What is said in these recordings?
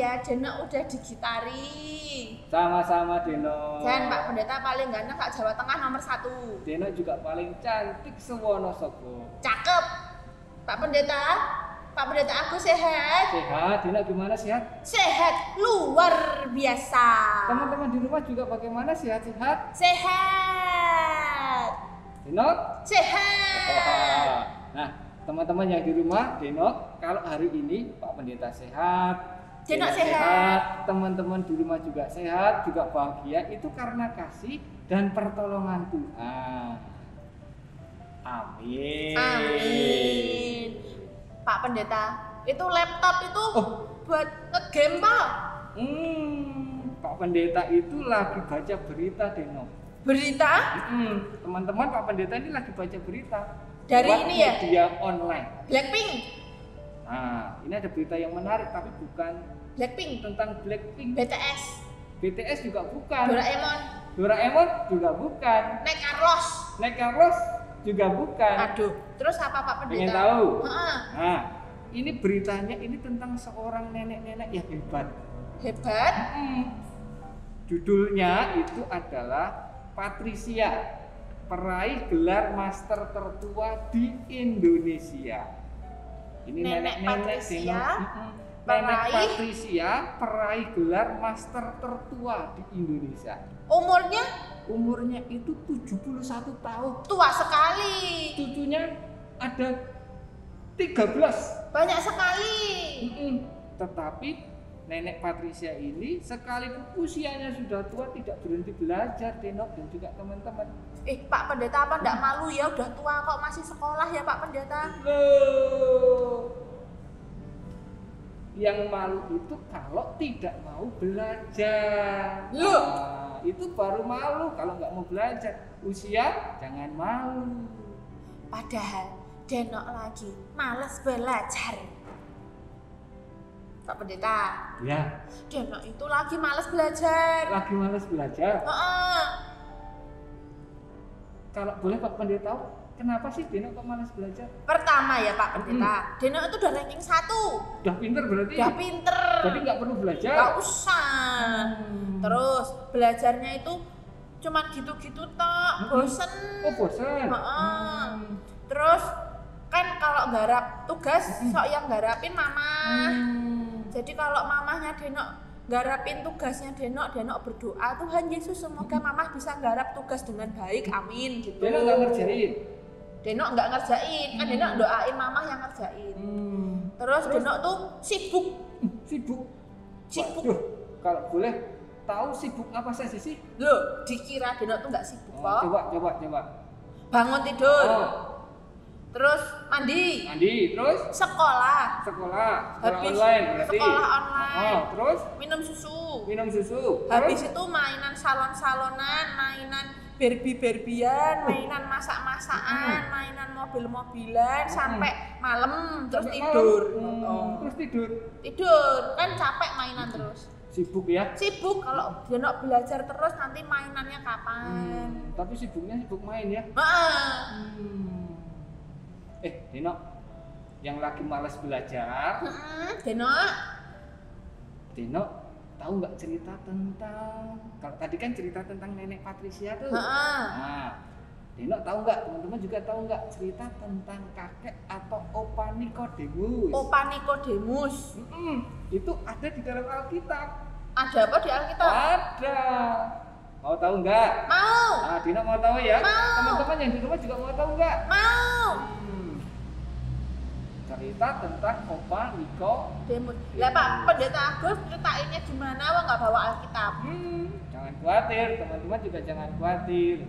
ya, Deno udah digitari. Sama-sama Deno. Dan Pak Pendeta paling ganteng Kak Jawa Tengah nomor 1. Deno juga paling cantik sewonosobo. Cakep. Pak Pendeta Agus sehat? Sehat, Deno gimana sehat? Sehat luar biasa. Teman-teman di rumah juga bagaimana, sehat-sehat? Sehat. Deno? Sehat. Nah, teman-teman yang di rumah, Deno, kalau hari ini Pak Pendeta sehat, Deno sehat, teman-teman di rumah juga sehat, juga bahagia, itu karena kasih dan pertolongan Tuhan. Amin. Amin. Pak Pendeta, itu laptop itu buat nge-game Pak? Pak Pendeta itu lagi baca berita, Deno. Berita? Teman-teman, Pak Pendeta ini lagi baca berita. Dari ini ya? Media online. Blackpink. Nah, ini ada berita yang menarik, tapi bukan Blackpink. tentang Blackpink. BTS. BTS juga bukan. Doraemon juga bukan. Nek Carlos juga bukan. Aduh, terus apa Pak Pendeta? Pengen tahu? Nah, ini beritanya ini tentang seorang nenek-nenek yang hebat. Hebat? Judulnya itu adalah Patricia, peraih gelar master tertua di Indonesia. Ini Nenek Patricia, Nenek Patricia, peraih gelar master tertua di Indonesia. Umurnya itu 71 tahun. Tua sekali. Cucunya ada 13. Banyak sekali. Tetapi Nenek Patricia ini sekalipun usianya sudah tua tidak berhenti belajar, Deno dan juga teman-teman. Pak Pendeta, apa enggak malu ya, udah tua kok masih sekolah ya Pak Pendeta? Loh. Yang malu itu kalau tidak mau belajar. Loh. Nah, itu baru malu kalau nggak mau belajar. Usia jangan malu. Padahal Deno lagi malas belajar. Pak Pendeta. Ya. Deno itu lagi malas belajar. Lagi malas belajar. Kalau boleh Pak Pendeta tahu, kenapa sih Deno kok malas belajar? Pertama ya Pak Pendeta, Deno itu udah ranking 1. Udah pinter berarti? Udah pinter. Jadi nggak perlu belajar? Nggak usah. Terus belajarnya itu cuman gitu-gitu tok, bosen. Oh bosen? Terus kan kalau garap tugas, sok yang garapin mama. Jadi kalau mamahnya Deno garapin tugasnya Deno berdoa, Tuhan Yesus semoga mamah bisa garap tugas dengan baik, amin gitu. Deno nggak ngerjain? Deno nggak ngerjain, kan Deno doain mamah yang ngerjain. Terus Deno tuh sibuk. Waduh, kalau boleh tahu sibuk apa saja sih? Loh, dikira Deno tuh nggak sibuk kok. Coba. Bangun tidur. Terus mandi, terus sekolah habis online berarti. Sekolah online. Terus minum susu. Terus? Habis itu mainan salon-salonan, mainan Barbie-Barbian, mainan masak-masakan, mainan mobil-mobilan sampai malam, terus tidur. Terus Tidur, kan capek mainan terus. Sibuk ya? Sibuk, kalau Deno belajar terus nanti mainannya kapan? Tapi sibuknya sibuk main ya? Deno, yang lagi malas belajar. Deno, tahu nggak cerita tentang, kalau tadi kan cerita tentang Nenek Patricia tuh. Nah, Deno tahu nggak, teman-teman juga tahu nggak cerita tentang kakek atau Opa Nikodemus? Opa Nikodemus. Itu ada di dalam Alkitab. Ada apa di Alkitab? Ada. Mau tahu nggak? Mau. Nah, Dino mau tahu ya? Mau. Teman-teman yang di rumah juga mau tahu nggak? Mau. Cerita tentang Opa Nikodemus. Lah Pak Pendeta Agus ceritainnya gimana? Wah nggak bawa Alkitab. Jangan khawatir, teman-teman juga jangan khawatir.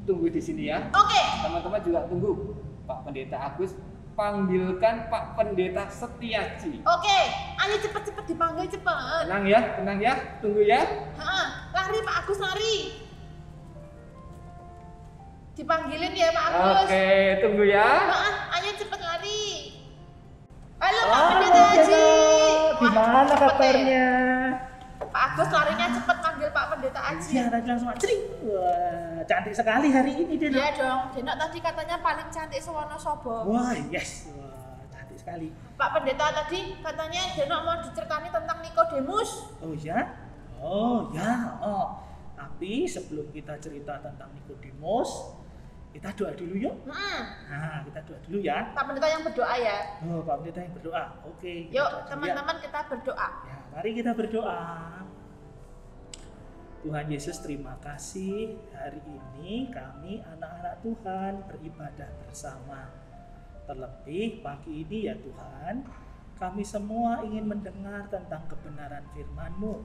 Tunggu di sini ya. Oke. Teman-teman juga tunggu. Pak Pendeta Agus panggilkan Pak Pendeta Setiaji. Oke, ayo cepet-cepet dipanggil cepet. Tenang ya, tunggu ya. Lari Pak Agus, lari. Dipanggilin ya Pak Agus. Oke, tunggu ya. Ayo cepet lari. Halo Pak Pendeta Haji. Gimana kabarnya? Pak Agus larinya cepet panggil Pak Pendeta Haji. Iya, tadi langsung cering. Wah, cantik sekali hari ini Deno. Iya dong, Deno tadi katanya paling cantik sewonosobo. Wah, yes. Wah, cantik cantik sekali. Pak Pendeta tadi katanya Denok mau diceritani tentang Nikodemus. Oh ya? Oh ya. Oh. Tapi sebelum kita cerita tentang Nikodemus, kita doa dulu yuk. Nah, kita doa dulu ya. Pak Pendeta yang berdoa ya. Oh, Pak Pendeta yang berdoa. Oke. Yuk teman-teman kita berdoa. Ya, mari kita berdoa. Tuhan Yesus, terima kasih hari ini kami anak-anak Tuhan beribadah bersama. Terlebih pagi ini ya Tuhan, kami semua ingin mendengar tentang kebenaran firman-Mu.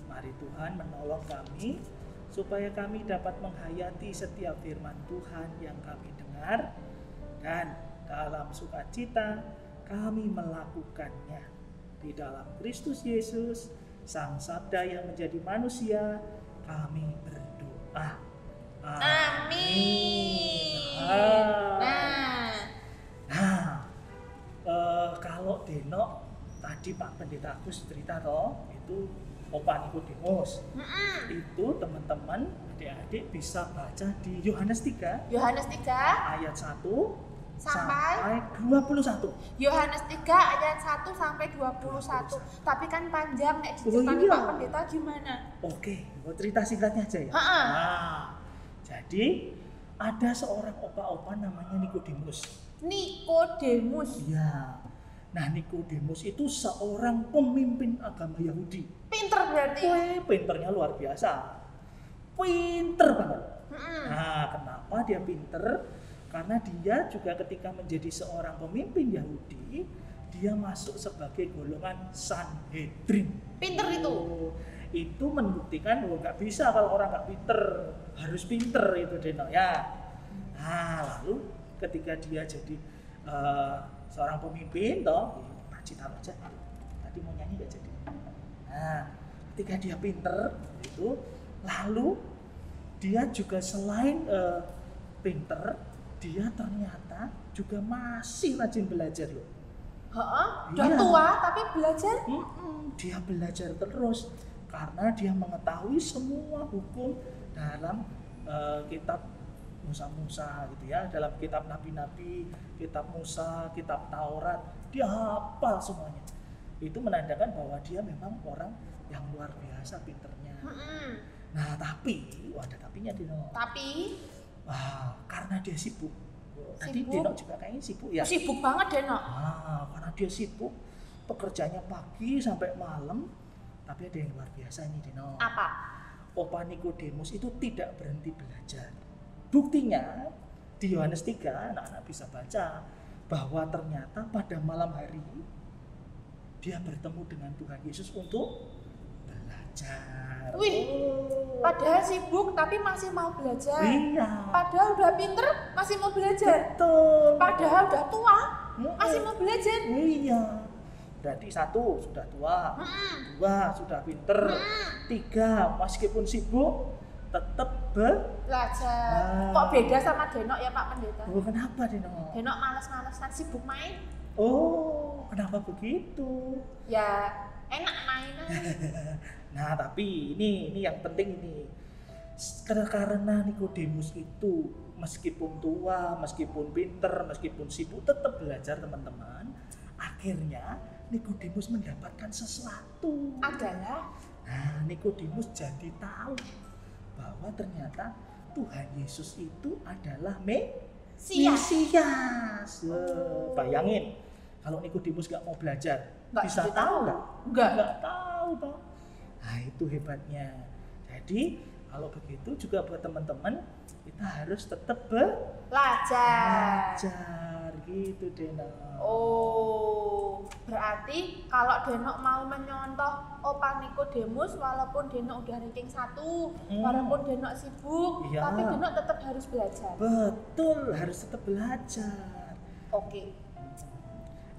Mari Tuhan menolong kami supaya kami dapat menghayati setiap firman Tuhan yang kami dengar, dan dalam sukacita kami melakukannya. Di dalam Kristus Yesus, Sang Sabda yang menjadi manusia, kami berdoa. Amin. Kalau Denok tadi Pak Pendeta Agus cerita toh, itu Opa Nikodemus. Itu teman-teman adik-adik bisa baca di Yohanes 3 ayat 1 sampai 21. Yohanes 3 ayat 1 sampai 21. Tapi kan panjang nek diceritani Pak Pendeta gimana? Oke, mau cerita singkatnya aja ya. Nah, jadi ada seorang opa-opa namanya Nikodemus. Ya. Nah, Nikodemus itu seorang pemimpin agama Yahudi. Pinter berarti. Pinternya luar biasa. Pinter banget. Nah, kenapa dia pinter? Karena dia juga ketika menjadi seorang pemimpin Yahudi, dia masuk sebagai golongan Sanhedrin. Pinter itu. Itu membuktikan bahwa nggak bisa kalau orang nggak pinter, harus pinter itu Deno ya. Nah, lalu ketika dia jadi seorang pemimpin, toh, taruh aja. Tadi mau nyanyi nggak jadi. Nah, ketika dia pinter itu, lalu dia juga selain pinter, dia ternyata juga masih rajin belajar loh. Udah tua tapi belajar? Dia belajar terus karena dia mengetahui semua hukum dalam kitab Musa gitu ya, dalam kitab nabi-nabi, kitab Musa, kitab Taurat, dia hafal semuanya. Itu menandakan bahwa dia memang orang yang luar biasa pinternya. Nah, tapi ada tapinya Dino. Tapi karena dia sibuk. Tadi Deno juga kayaknya sibuk ya. Sibuk banget Deno. Karena dia sibuk, pekerjaannya pagi sampai malam. Tapi ada yang luar biasa ini Deno. Apa? Opa Nikodemus itu tidak berhenti belajar. Buktinya di Yohanes 3 anak-anak bisa baca bahwa ternyata pada malam hari dia bertemu dengan Tuhan Yesus untuk belajar. Padahal sibuk tapi masih mau belajar. Iya. Padahal udah pinter masih mau belajar. Betul. Padahal udah tua masih mau belajar. Iya. Berarti 1 sudah tua, 2 sudah pinter, 3 meskipun sibuk tetap belajar. Kok beda sama Denok ya Pak Pendeta? Kenapa Denok? Denok males-malesan sibuk main. Kenapa begitu? Ya enak mainan. Nah, tapi ini yang penting ini. Karena Nikodemus itu meskipun tua, meskipun pinter, meskipun sibuk tetap belajar teman-teman. Akhirnya Nikodemus mendapatkan sesuatu. Adalah? Nah, Nikodemus jadi tahu bahwa ternyata Tuhan Yesus itu adalah Mesias. Bayangin kalau Nikodemus nggak mau belajar, bisa tahu nggak? Nggak tahu toh. Nah, itu hebatnya. Jadi kalau begitu juga buat teman-teman, kita harus tetap belajar gitu Denok. Berarti kalau Denok mau menyontoh Opa Nikodemus, walaupun Denok udah ranking 1, walaupun Denok sibuk, tapi Denok tetap harus belajar. Betul, harus tetap belajar. Oke.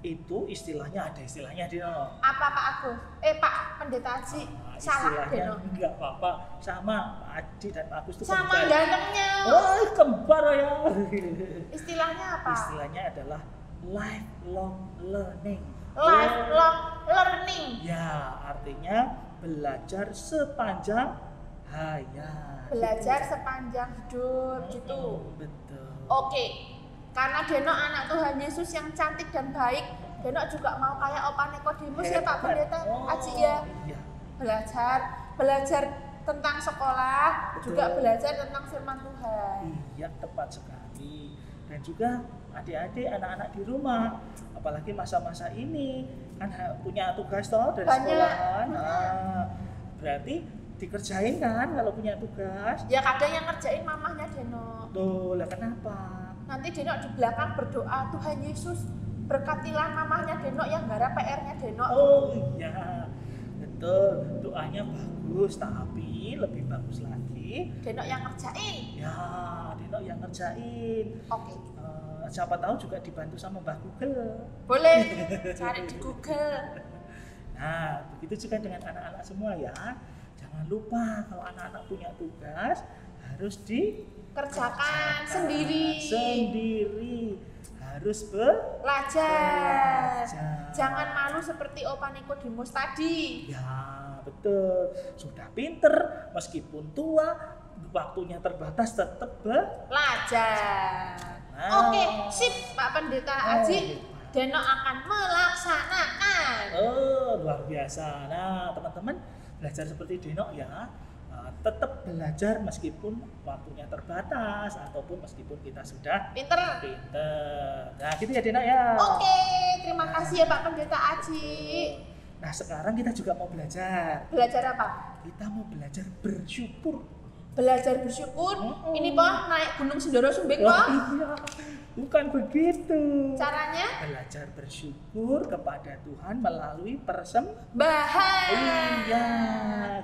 Itu istilahnya, ada istilahnya Denok. Apa Pak Agus? Pak Pendeta Haji, salah Denok. Enggak apa-apa, sama Pak Haji dan Pak Agus itu sama gantengnya. Kembar ya. Istilahnya apa? Istilahnya adalah lifelong learning. Lifelong learning. Ya, artinya belajar sepanjang hayat. Belajar sepanjang hidup gitu. Betul. Oke. Karena Denok anak Tuhan Yesus yang cantik dan baik, Denok juga mau kayak Opa Nikodemus ya Pak Pendeta Aji ya. Iya. Belajar tentang sekolah, Betul. juga belajar tentang firman Tuhan. Iya, tepat sekali. Dan juga adik-adik, anak-anak di rumah, apalagi masa-masa ini kan punya tugas toh dari Banyak. sekolahan. Nah, berarti dikerjain kan kalau punya tugas. Ya kadang yang ngerjain mamahnya Denok. Tuh, lah kenapa? Nanti Denok di belakang berdoa, Tuhan Yesus berkatilah mamahnya Denok yang garap PR-nya Denok. Oh iya, betul. Doanya bagus, tapi lebih bagus lagi Denok yang ngerjain. ya, Denok yang ngerjain. Oke. Siapa tahu juga dibantu sama Mbah Google. Boleh cari di Google. Nah, begitu juga dengan anak-anak semua ya. Jangan lupa kalau anak-anak punya tugas harus Kerjakan sendiri. Harus Belajar. belajar. Jangan malu seperti Opa Nikodemus tadi. Ya, betul. Sudah pinter, meskipun tua, waktunya terbatas tetap Belajar. Nah. Oke, sip Pak Pendeta Aji. Denok akan melaksanakan. Oh, luar biasa. Nah, teman-teman belajar seperti Denok ya. Tetap belajar meskipun waktunya terbatas ataupun meskipun kita sudah Pinter. pinter. Nah, gitu ya Denok ya. Oke, terima kasih ya Pak Pendeta Aji. Nah, sekarang kita juga mau belajar. Belajar apa? Kita mau belajar bersyukur. Belajar bersyukur. Ini Pak naik Gunung Sindoro Sumbing Oh Pak. iya, bukan begitu. Caranya? Belajar bersyukur kepada Tuhan melalui Bahan. Iya,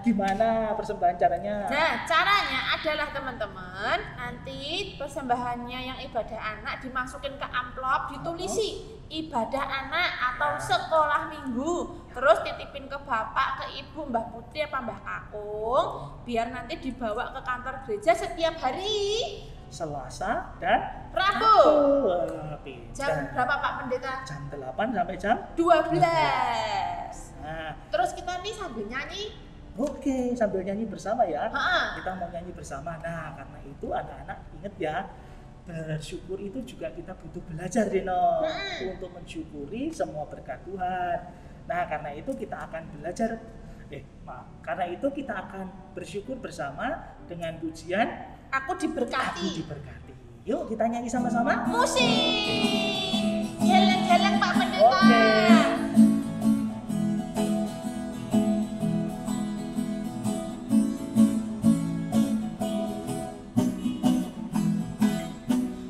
gimana persembahan caranya? Nah, caranya adalah teman-teman, nanti persembahannya yang ibadah anak dimasukin ke amplop, ditulisi ibadah anak atau sekolah minggu. Terus titipin ke bapak, ke ibu, Mbah Putri apa Mbah Kakung, biar nanti dibawa ke kantor gereja setiap hari Selasa dan Rabu. Wah, pintar. Jam berapa Pak Pendeta? Jam 8 sampai jam 12. Nah, Terus kita nih sambil nyanyi. oke, sambil nyanyi bersama ya. Ha-ha. Kita mau nyanyi bersama. Nah, karena itu anak-anak ingat ya, bersyukur itu juga kita butuh belajar Deno untuk mensyukuri semua berkat Tuhan. Nah, karena itu kita akan belajar karena itu kita akan bersyukur bersama dengan pujian Aku diberkati. Aku diberkati. Yuk kita nyanyi sama-sama. Musik. Geleng-geleng Pak Pendeta. Oke.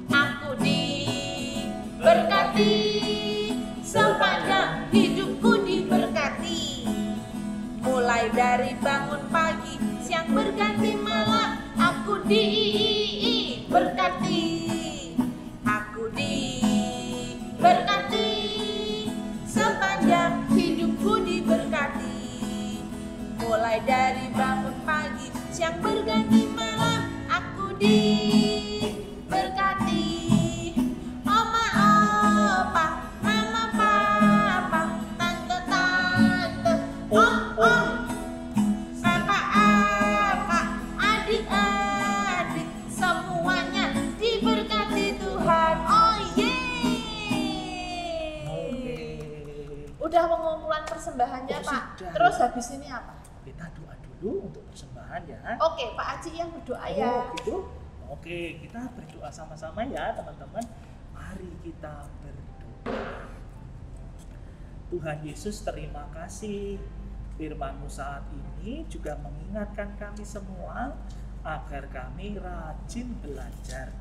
Aku diberkati, sepanjang hidupku diberkati. Mulai dari bangun pagi, siang berganti malam, aku diberkati. Aku diberkati, sepanjang hidupku diberkati. Mulai dari bangun pagi, siang berganti malam, aku diberkati. Oma, opa, mama, papa, tante, tante, om, kakak, adik, semuanya diberkati Tuhan. Oh yeay. Udah pengumpulan persembahannya Oh, Pak. sudah. Terus habis ini apa? Kita doa dulu untuk persembahan ya. Oke, Pak Aji yang berdoa ya. Oh gitu. Oke, kita berdoa sama-sama ya teman-teman. Mari kita berdoa. Tuhan Yesus, terima kasih. Firman-Mu saat ini juga mengingatkan kami semua agar kami rajin belajar.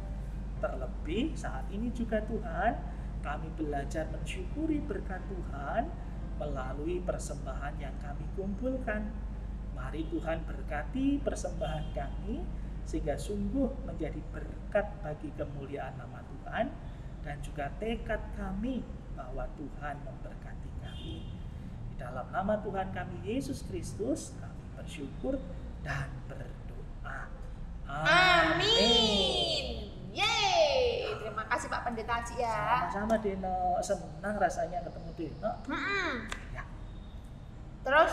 Terlebih saat ini juga Tuhan, kami belajar mensyukuri berkat Tuhan melalui persembahan yang kami kumpulkan. Mari Tuhan berkati persembahan kami sehingga sungguh menjadi berkat bagi kemuliaan nama Tuhan dan juga tekad kami bahwa Tuhan memberkati kami. Di dalam nama Tuhan kami Yesus Kristus kami bersyukur dan berdoa. Amin. Yeay. Terima kasih Pak Pendeta Aji ya. Sama-sama Deno, senang rasanya ketemu Deno. Mm-mm. Ya. Terus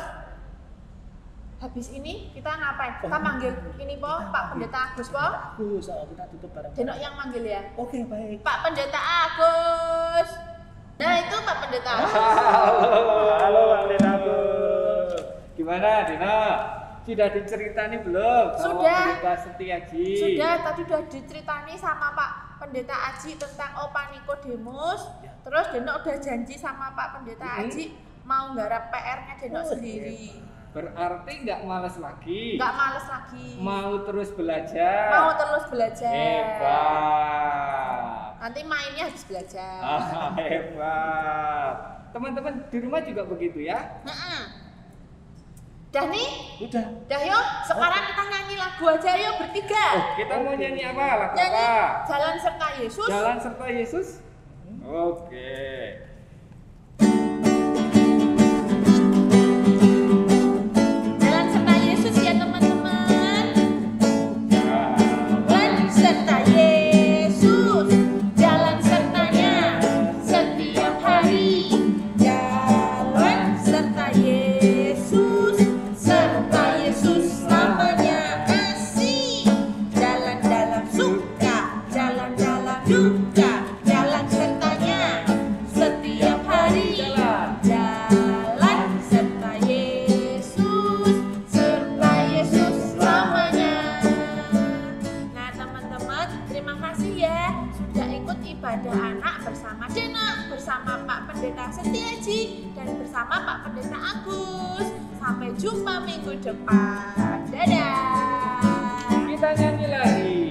habis ini kita ngapain? Kita manggil ini po, Pak Pendeta Agus po. Agus, kita tutup bareng. Denok yang manggil ya. Oke, baik. Pak Pendeta Agus. Nah itu Pak Pendeta Agus. Halo Pak Pendeta Agus. Gimana Denok? Sudah diceritani belum sama Sudah. Pendeta Setiaji? Sudah, tadi udah diceritani sama Pak Pendeta Aji tentang Opa Nikodemus. Ya. Terus Denok udah janji sama Pak Pendeta Aji mau nggarap PR-nya Denok sendiri. Berarti nggak males lagi? Nggak males lagi. Mau terus belajar? Mau terus belajar. Hebat. Nanti mainnya harus belajar. Hebat. Teman-teman di rumah juga begitu ya? Udah nih? Udah. Udah yuk, sekarang kita nyanyi lagu aja yuk bertiga. Kita mau nyanyi apa? Lagu Nyanyi apa? Jalan Serta Yesus. Jalan serta Yesus? Oke. Jalan serta Yesus ya teman-teman. Jalan serta Yesus, jalan sertanya setiap hari. Jalan serta Yesus, serta Yesus namanya kasih. Jalan dalam suka, jalan dalam duka, jalan sertanya setiap hari. Jalan serta Yesus, serta Yesus lamanya. Nah teman-teman, terima kasih ya sudah ikut ibadah anak bersama Denok, bersama Pak Pendeta Setiaji, dan bersama Pak Pendeta Agus. Sampai jumpa minggu depan. Dadah. Kita nyanyi lagi.